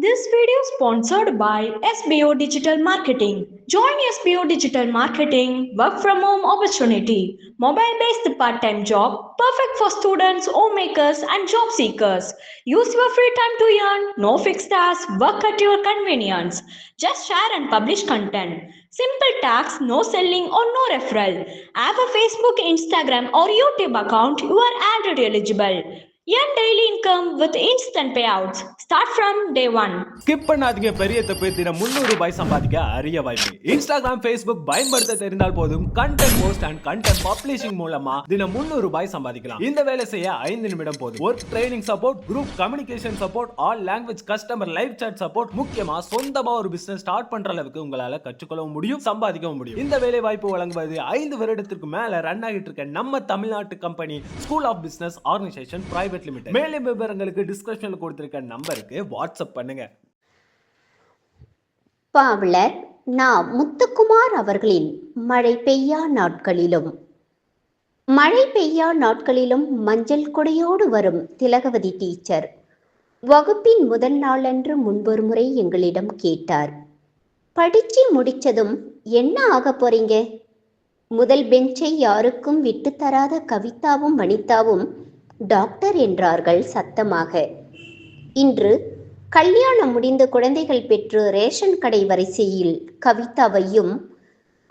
This video is sponsored by SBO Digital Marketing. Join SBO Digital Marketing work from home opportunity. Mobile based part time job perfect for students, homemakers, and job seekers. Use your free time to earn. No fixed hours. Work at your convenience. Just share and publish content. Simple tax, no selling or no referral. Have a Facebook, Instagram, or YouTube account. You are already eligible. Earn daily income with instant payouts. Start from day one. Skip பண்ணாதீங்க. பெரிய தப்பு. தினம் 300 ரூபாய் சம்பாதிக்க அரிய வாய்ப்பு. Instagram, Facebook பயன்படுத்த தெரிந்தால் போதும் content post and content publishing மூலமா தினம் 300 ரூபாய் சம்பாதிக்கலாம். இந்த வேலை செய்ய 5 நிமிடம் போதும். Work training support, group communication support, all language customer live chat support, முக்கியமா சொந்தமா ஒரு பிசினஸ் ஸ்டார்ட் பண்ற அளவுக்கு உங்களால கற்றுக்கொள்ளவும் முடியும், சம்பாதிக்கவும் முடியும். இந்த வேலை வாய்ப்பு வழங்குவது 5 வருடத்திற்கு மேல ரன் ஆகிட்டு இருக்க நம்ம தமிழ்நாட்டு company school of business organisation private limited. மேலும் விவரங்களுக்கு டிஸ்கிரிப்ஷன்ல கொடுத்திருக்க நம்பருக்கு வாட்ஸ்அப் பண்ணுங்க. பாவலர் நா. முத்துக்குமார் அவர்களின் மழை பெய்யா நாட்களிலும். மழை பெய்யா நாட்களிலும் மஞ்சள் கொடையோடு வரும் திலகவதி டீச்சர் வகுப்பின் முதல் நாளன்று முன்பொரு முறை எங்களிடம் கேட்டார். படிச்சு முடிச்சதும் என்ன ஆக போறீங்க? முதல் பெஞ்சை யாருக்கும் விட்டு தராத கவிதாவும் வனிதாவும் டாக்டர் என்றார்கள் சத்தமாக. இன்று கல்யாணம் முடிந்து குழந்தைகள் பெற்று ரேஷன் கடை வரிசையில் கவிதாவையும்,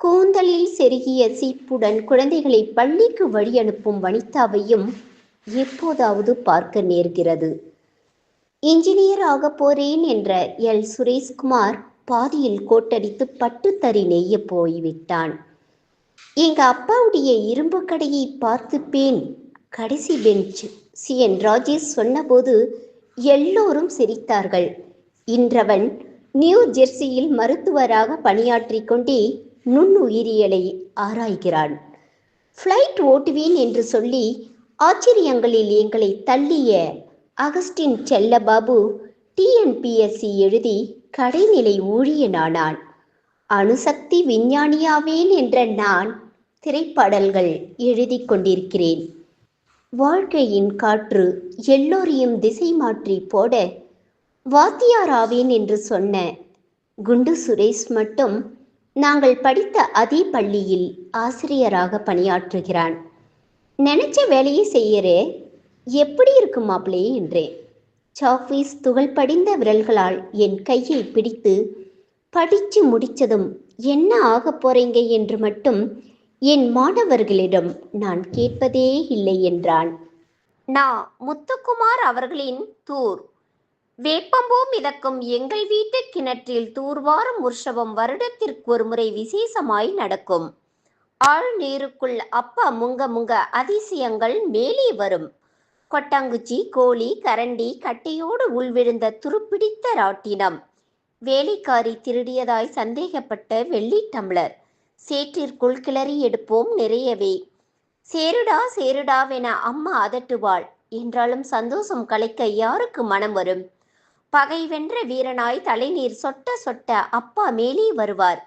கூந்தலில் செருகிய சீப்புடன் குழந்தைகளை பள்ளிக்கு வழி அனுப்பும் வனிதாவையும் எப்போதாவது பார்க்க நேர்கிறது. இன்ஜினியர் ஆக போறேன் என்ற எல். சுரேஷ்குமார் பாதியில் கோட்டடித்து பட்டுத்தறி நெய்ய போய்விட்டான். எங்க அப்பாவுடைய இரும்பு கடையை பார்த்துப்பேன் கடைசி பெஞ்ச் சி. என். ராஜேஷ் சொன்னபோது எல்லோரும் சிரித்தார்கள். இன்றவன் நியூ ஜெர்சியில் மருத்துவராக பணியாற்றி கொண்டே நுண்ணுயிரியலை ஆராய்கிறான். ஃப்ளைட் ஓட்டுவேன் என்று சொல்லி ஆச்சரியங்களில் எங்களை தள்ளிய அகஸ்டின் செல்லபாபு டிஎன்பிஎஸ்சி எழுதி கடைநிலை ஊழியனானான். அணுசக்தி விஞ்ஞானியாவேன் என்ற நான் திரைப்பாடல்கள் எழுதி கொண்டிருக்கிறேன். வாழ்க்கையின் காற்று எல்லோரையும் திசை மாற்றி போட வாத்தியாராவேன் என்று சொன்ன குண்டு சுரேஷ் மட்டும் நாங்கள் படித்த அதே பள்ளியில் ஆசிரியராக பணியாற்றுகிறான். நினைச்ச வேலையை செய்யறே, எப்படி இருக்கும் மாப்பிளே என்றேன். சாக்பீஸ் துகள் படிந்த விரல்களால் என் கையை பிடித்து படிச்சு முடிச்சதும் என்ன ஆக போறீங்க என்று மட்டும் என் மாணவர்களிடம் நான் கேட்பதே இல்லை என்றான். நான் முத்துக்குமார் அவர்களின் தூர். வேப்பம்பூ மிதக்கும் எங்கள் வீட்டு கிணற்றில் தூர்வாரும் உற்சவம் வருடத்திற்கு ஒரு முறை விசேஷமாய் நடக்கும். ஆழ் நீருக்குள் அப்பா முங்க முங்க அதிசயங்கள் மேலே வரும். கொட்டாங்குச்சி, கோழி, கரண்டி, கட்டையோடு உள்விழுந்த துருப்பிடித்த ராட்டினம், வேலைக்காரி திருடியதாய் சந்தேகப்பட்ட வெள்ளி டம்ளர், சேற்றிற்குள் கிளறி எடுப்போம் நிறையவே. சேருடா சேருடாவென அம்மா அதட்டுவாள். என்றாலும் சந்தோஷம் கலைக்க யாருக்கு மனம் வரும்? பகை வென்ற வீரனாய் தலைநீர் சொட்ட சொட்ட அப்பா மேலே வருவார்.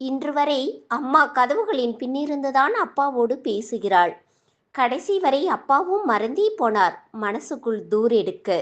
இன்று வரை அம்மா கதவுகளின் பின்னிருந்துதான் அப்பாவோடு பேசுகிறாள். கடைசி வரை அப்பாவும் மறந்தே போனார் மனசுக்குள் தூர் எடுக்க.